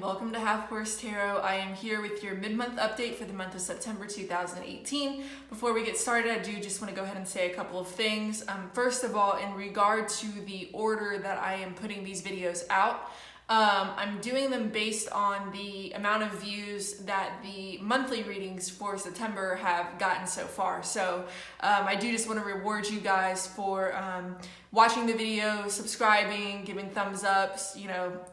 Welcome to Half Horse Tarot. I am here with your mid-month update for the month of September 2018. Before we get started, I do just want to go ahead and say a couple of things. First of all, in regard to the order that I am putting these videos out, I'm doing them based on the amount of views that the monthly readings for September have gotten so far. So I do just want to reward you guys for watching the video, subscribing, giving thumbs ups,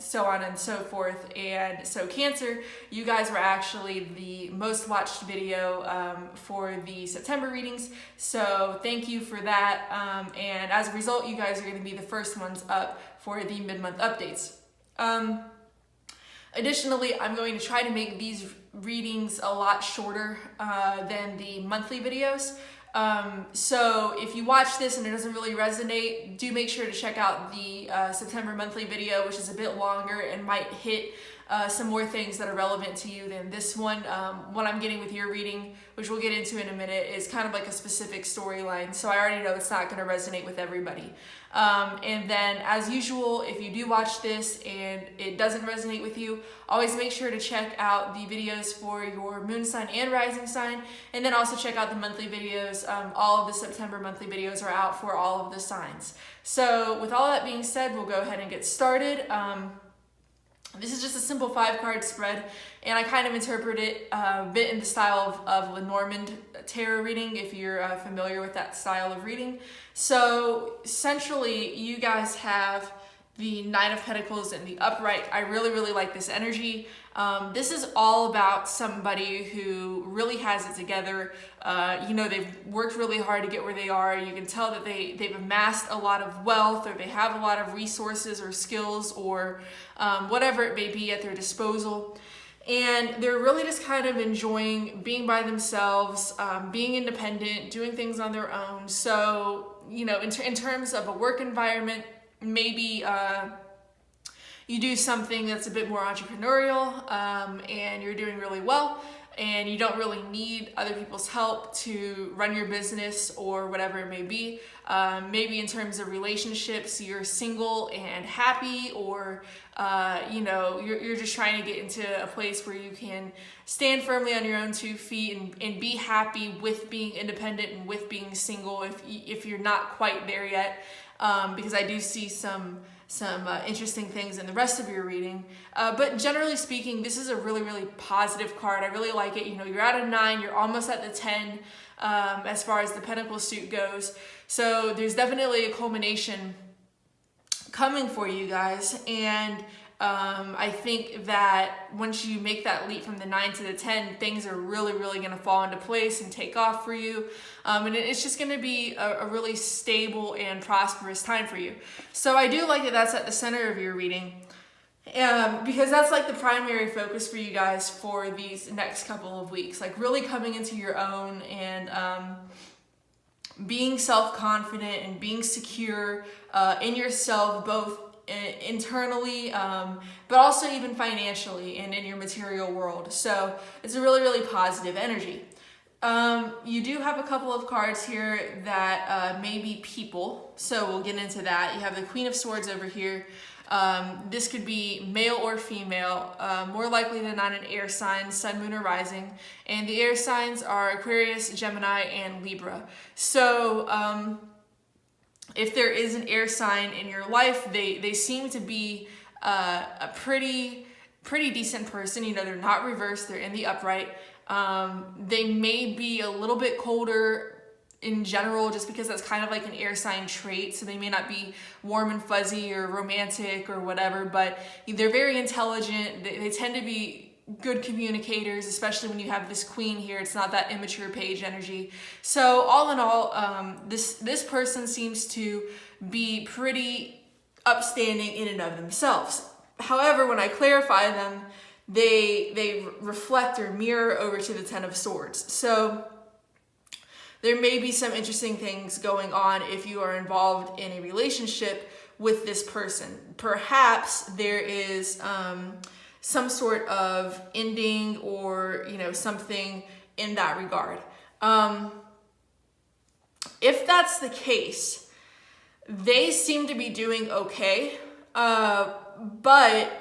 so on and so forth. And so Cancer, you guys were actually the most watched video for the September readings. So thank you for that. And as a result, you guys are going to be the first ones up for the mid-month updates. Additionally, I'm going to try to make these readings a lot shorter than the monthly videos. So if you watch this and it doesn't really resonate, do make sure to check out the September monthly video, which is a bit longer and might hit some more things that are relevant to you than this one. What I'm getting with your reading, which we'll get into in a minute, is kind of like a specific storyline. So I already know it's not going to resonate with everybody. And then as usual, if you do watch this and it doesn't resonate with you, always make sure to check out the videos for your moon sign and rising sign, and then also check out the monthly videos. All of the September monthly videos are out for all of the signs. So with all that being said, we'll go ahead and get started. This is just a simple 5-card spread, and I kind of interpret it a bit in the style of Lenormand tarot reading, if you're familiar with that style of reading. So centrally, you guys have the Nine of Pentacles in the upright. I really like this energy. This is all about somebody who really has it together. They've worked really hard to get where they are. You can tell that they've amassed a lot of wealth, or they have a lot of resources or skills or whatever it may be at their disposal. And they're really just kind of enjoying being by themselves, being independent, doing things on their own. So, in terms of a work environment, maybe you do something that's a bit more entrepreneurial, and you're doing really well, and you don't really need other people's help to run your business or whatever it may be. Maybe in terms of relationships, you're single and happy, or you're just trying to get into a place where you can stand firmly on your own 2 feet and be happy with being independent and with being single if you're not quite there yet. Because I do see some interesting things in the rest of your reading. But generally speaking, this is a really positive card. I really like it. You're at a 9, you're almost at the 10 as far as the Pentacle suit goes. So there's definitely a culmination coming for you guys. And I think that once you make that leap from the 9 to the 10, things are really going to fall into place and take off for you. And it's just going to be a really stable and prosperous time for you. So I do like that that's at the center of your reading, because that's like the primary focus for you guys for these next couple of weeks, like really coming into your own and being self-confident and being secure in yourself, both internally, but also even financially and in your material world. So it's a really positive energy. You do have a couple of cards here that may be people, so we'll get into that. You have the Queen of Swords over here. This could be male or female, more likely than not an air sign, sun, moon, or rising. And the air signs are Aquarius, Gemini, and Libra. So if there is an air sign in your life, they seem to be a pretty decent person. They're not reversed, they're in the upright. They may be a little bit colder in general, just because that's kind of like an air sign trait. So they may not be warm and fuzzy or romantic or whatever, but they're very intelligent. They tend to be good communicators, especially when you have this queen here. It's not that immature page energy. So all in all, this person seems to be pretty upstanding in and of themselves. However, when I clarify them, they reflect or mirror over to the 10 of Swords. So there may be some interesting things going on if you are involved in a relationship with this person. Perhaps there is some sort of ending or something in that regard. If that's the case, they seem to be doing okay, but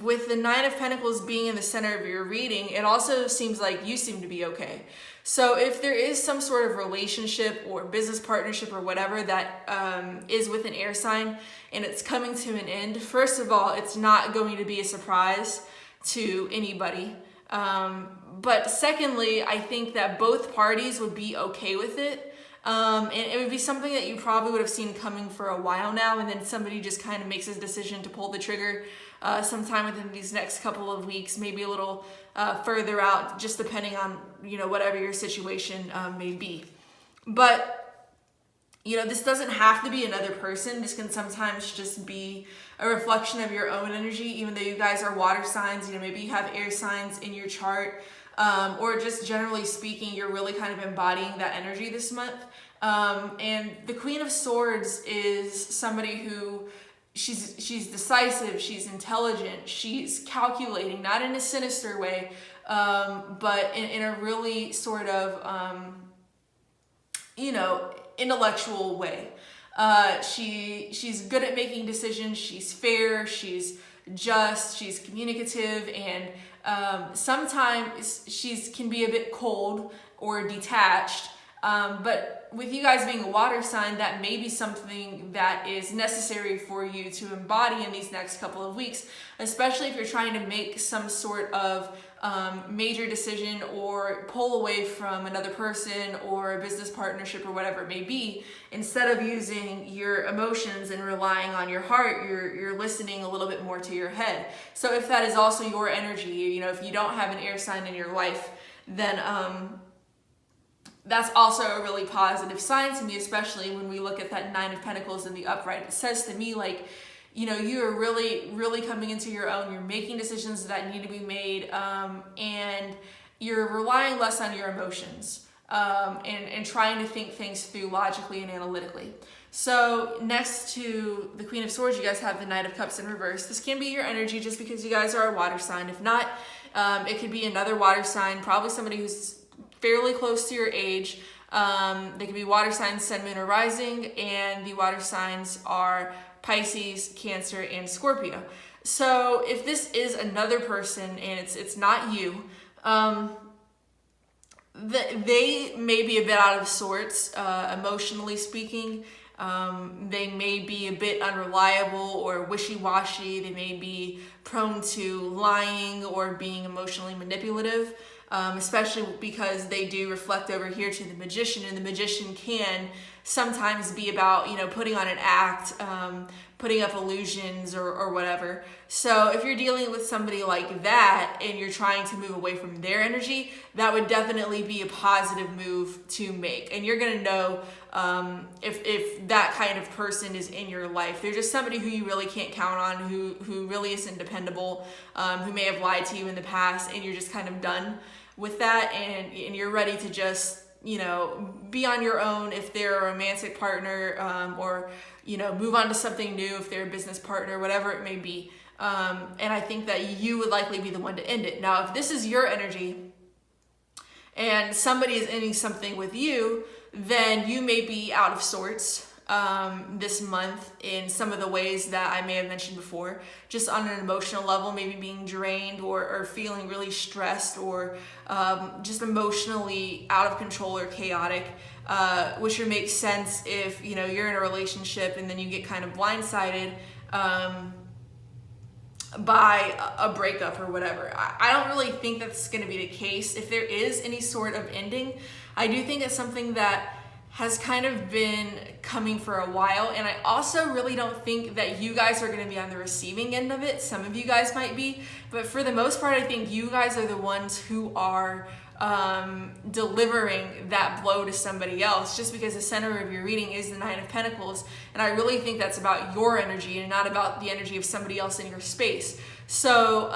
with the Nine of Pentacles being in the center of your reading, it also seems like you seem to be okay. So if there is some sort of relationship or business partnership or whatever that is with an air sign and it's coming to an end, first of all, it's not going to be a surprise to anybody. But secondly, I think that both parties would be okay with it. And it would be something that you probably would have seen coming for a while now, and then somebody just kind of makes a decision to pull the trigger sometime within these next couple of weeks, maybe a little further out, just depending on, whatever your situation may be. But this doesn't have to be another person. This can sometimes just be a reflection of your own energy, even though you guys are water signs. Maybe you have air signs in your chart, or just generally speaking, you're really kind of embodying that energy this month. And the Queen of Swords is somebody who she's decisive, she's intelligent, she's calculating, not in a sinister way, but in a really sort of, intellectual way. She's good at making decisions, she's fair, she's just, she's communicative, and sometimes can be a bit cold or detached. But with you guys being a water sign, that may be something that is necessary for you to embody in these next couple of weeks, especially if you're trying to make some sort of major decision or pull away from another person or a business partnership or whatever it may be. Instead of using your emotions and relying on your heart, you're listening a little bit more to your head. So if that is also your energy, if you don't have an air sign in your life, then that's also a really positive sign to me, especially when we look at that Nine of Pentacles in the upright. It says to me, like, you are really, really coming into your own. You're making decisions that need to be made, and you're relying less on your emotions, and trying to think things through logically and analytically. So next to the Queen of Swords, you guys have the Knight of Cups in reverse. This can be your energy just because you guys are a water sign. If not, it could be another water sign, probably somebody who's fairly close to your age. They could be water signs, Sun, Moon, or Rising, and the water signs are Pisces, Cancer, and Scorpio. So if this is another person and it's not you, they may be a bit out of sorts, emotionally speaking. They may be a bit unreliable or wishy-washy. They may be prone to lying or being emotionally manipulative. Especially because they do reflect over here to the Magician, and the Magician can sometimes be about, putting on an act, putting up illusions or whatever. So if you're dealing with somebody like that and you're trying to move away from their energy, that would definitely be a positive move to make. And you're going to know if that kind of person is in your life. They're just somebody who you really can't count on, who really isn't dependable, who may have lied to you in the past, and you're just kind of done with that, and you're ready to just be on your own if they're a romantic partner, or move on to something new if they're a business partner, whatever it may be. And I think that you would likely be the one to end it. Now, if this is your energy and somebody is ending something with you, then you may be out of sorts this month in some of the ways that I may have mentioned before, just on an emotional level, maybe being drained or feeling really stressed, or just emotionally out of control or chaotic, which would make sense if you're in a relationship and then you get kind of blindsided by a breakup or whatever. I don't really think that's going to be the case. If there is any sort of ending, I do think it's something that has kind of been coming for a while, and I also really don't think that you guys are going to be on the receiving end of it. Some of you guys might be, but for the most part, I think you guys are the ones who are delivering that blow to somebody else, just because the center of your reading is the Nine of Pentacles, and I really think that's about your energy and not about the energy of somebody else in your space. So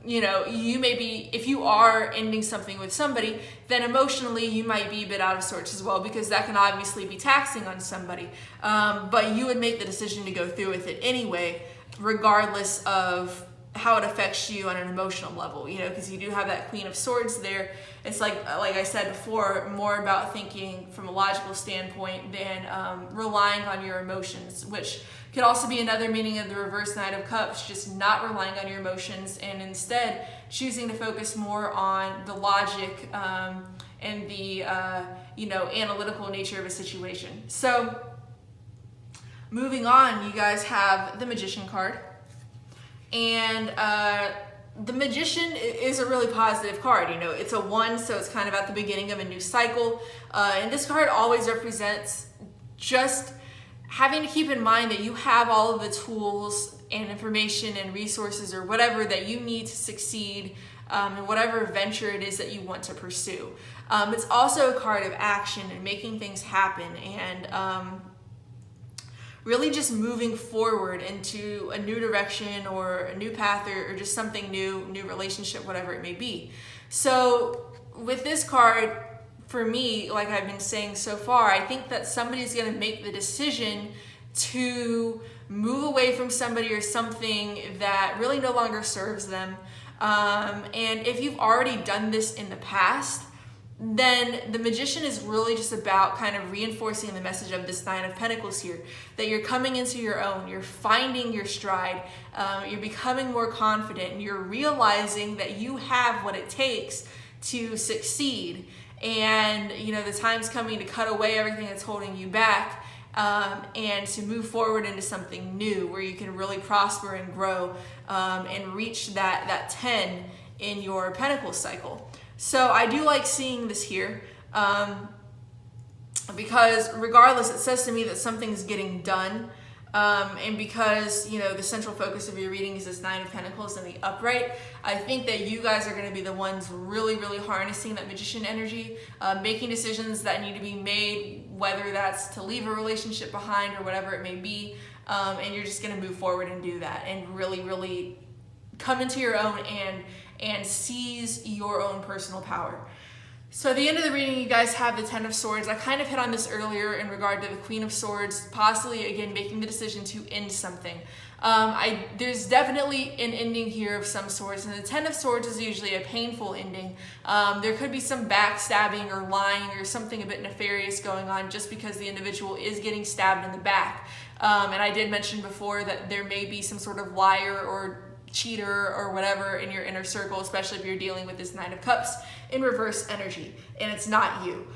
you may be, if you are ending something with somebody, then emotionally you might be a bit out of sorts as well, because that can obviously be taxing on somebody, but you would make the decision to go through with it anyway, regardless of how it affects you on an emotional level, you know, because you do have that Queen of Swords there. It's like I said before, more about thinking from a logical standpoint than relying on your emotions, which could also be another meaning of the reverse Knight of Cups, just not relying on your emotions and instead choosing to focus more on the logic and the analytical nature of a situation. So moving on, you guys have the Magician card. And the Magician is a really positive card. You know, it's a 1, so it's kind of at the beginning of a new cycle. And this card always represents just having to keep in mind that you have all of the tools and information and resources or whatever that you need to succeed in whatever venture it is that you want to pursue. It's also a card of action and making things happen and really just moving forward into a new direction or a new path or just something new relationship, whatever it may be. So with this card, for me, like I've been saying so far, I think that somebody's going to make the decision to move away from somebody or something that really no longer serves them. And if you've already done this in the past, then the Magician is really just about kind of reinforcing the message of this Nine of Pentacles here, that you're coming into your own, you're finding your stride, you're becoming more confident, and you're realizing that you have what it takes to succeed. And you know, the time's coming to cut away everything that's holding you back and to move forward into something new where you can really prosper and grow and reach that 10 in your Pentacles cycle. So I do like seeing this here because regardless, it says to me that something's getting done. And because, you know, the central focus of your reading is this Nine of Pentacles and the upright, I think that you guys are going to be the ones really, really harnessing that Magician energy, making decisions that need to be made, whether that's to leave a relationship behind or whatever it may be. And you're just going to move forward and do that and really, really come into your own and seize your own personal power. So at the end of the reading, you guys have the Ten of Swords. I kind of hit on this earlier in regard to the Queen of Swords, possibly, again, making the decision to end something. There's definitely an ending here of some sorts, and the Ten of Swords is usually a painful ending. There could be some backstabbing or lying or something a bit nefarious going on just because the individual is getting stabbed in the back. And I did mention before that there may be some sort of liar or cheater or whatever in your inner circle, especially if you're dealing with this Nine of Cups in reverse energy and it's not you.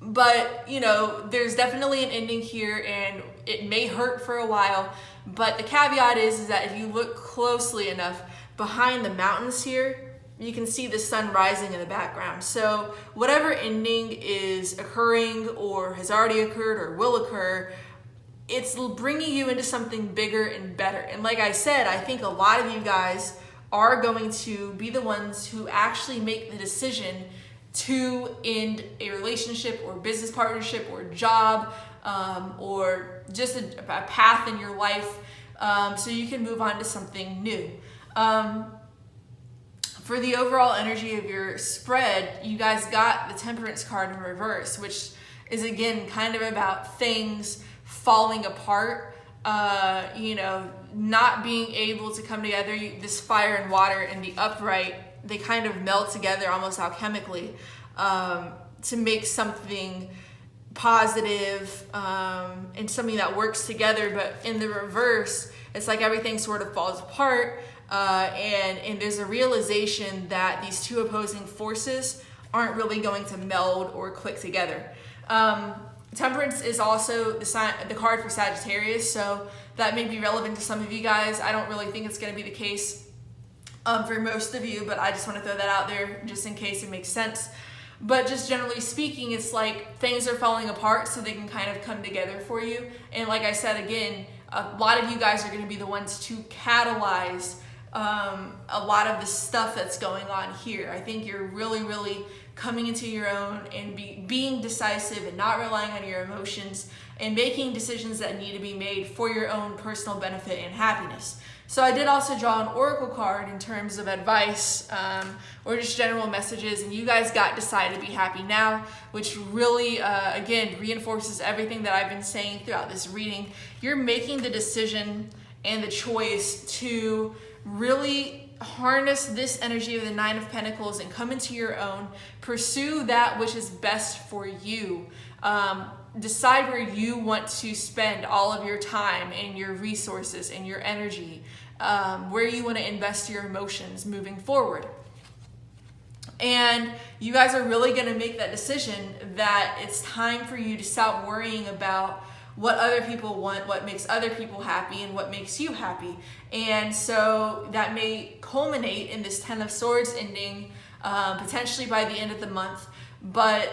But you know, there's definitely an ending here and it may hurt for a while, but the caveat is that if you look closely enough behind the mountains here, you can see the sun rising in the background. So whatever ending is occurring or has already occurred or will occur, it's bringing you into something bigger and better. And like I said, I think a lot of you guys are going to be the ones who actually make the decision to end a relationship or business partnership or job or just a path in your life so you can move on to something new. For the overall energy of your spread, you guys got the Temperance card in reverse, which is again kind of about things falling apart, you know, not being able to come together. This fire and water and the upright, they kind of melt together almost alchemically to make something positive and something that works together. But in the reverse, it's like everything sort of falls apart and there's a realization that these two opposing forces aren't really going to meld or click together. Temperance is also the card for Sagittarius, so that may be relevant to some of you guys. I don't really think it's going to be the case for most of you, but I just want to throw that out there just in case it makes sense. But just generally speaking, it's like things are falling apart so they can kind of come together for you. And like I said, again, a lot of you guys are going to be the ones to catalyze a lot of the stuff that's going on here. I think you're really, really coming into your own and being decisive and not relying on your emotions and making decisions that need to be made for your own personal benefit and happiness. So I did also draw an oracle card in terms of advice or just general messages, and you guys got Decide to Be Happy Now, which really, again, reinforces everything that I've been saying throughout this reading. You're making the decision and the choice to really harness this energy of the Nine of Pentacles and come into your own, pursue that which is best for you. Decide where you want to spend all of your time and your resources and your energy, where you want to invest your emotions moving forward. And you guys are really going to make that decision that it's time for you to stop worrying about what other people want, what makes other people happy, and what makes you happy. And so that may culminate in this Ten of Swords ending, potentially by the end of the month. But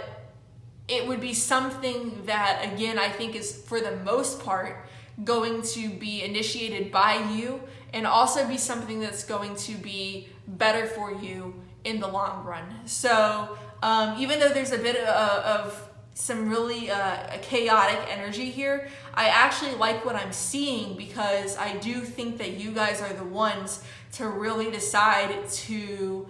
it would be something that, again, I think is for the most part going to be initiated by you, and also be something that's going to be better for you in the long run. So even though there's a bit of some really chaotic energy here, I actually like what I'm seeing, because I do think that you guys are the ones to really decide to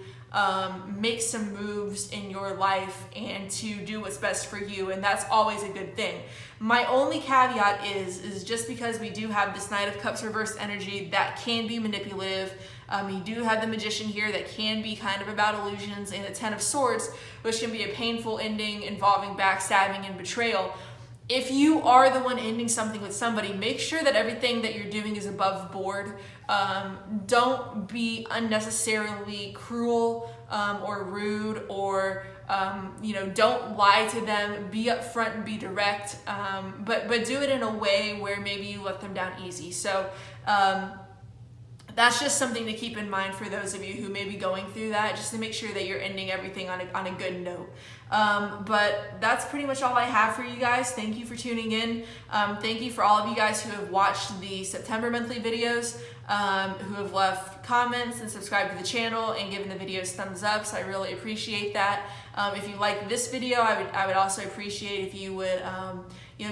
make some moves in your life and to do what's best for you, and that's always a good thing. My only caveat is just because we do have this Knight of Cups reverse energy that can be manipulative. You do have the Magician here that can be kind of about illusions, and the Ten of Swords, which can be a painful ending involving backstabbing and betrayal. If you are the one ending something with somebody, make sure that everything that you're doing is above board. Don't be unnecessarily cruel or rude, or don't lie to them. Be upfront and be direct, but do it in a way where maybe you let them down easy. So that's just something to keep in mind for those of you who may be going through that, just to make sure that you're ending everything on a good note. But that's pretty much all I have for you guys. Thank you for tuning in. Thank you for all of you guys who have watched the September monthly videos, who have left comments and subscribed to the channel and given the videos thumbs up. So I really appreciate that. If you like this video, I would also appreciate if you would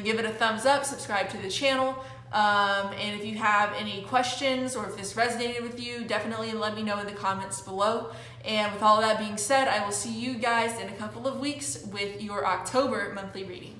give it a thumbs up, subscribe to the channel. And if you have any questions, or if this resonated with you, definitely let me know in the comments below. And with all of that being said, I will see you guys in a couple of weeks with your October monthly reading.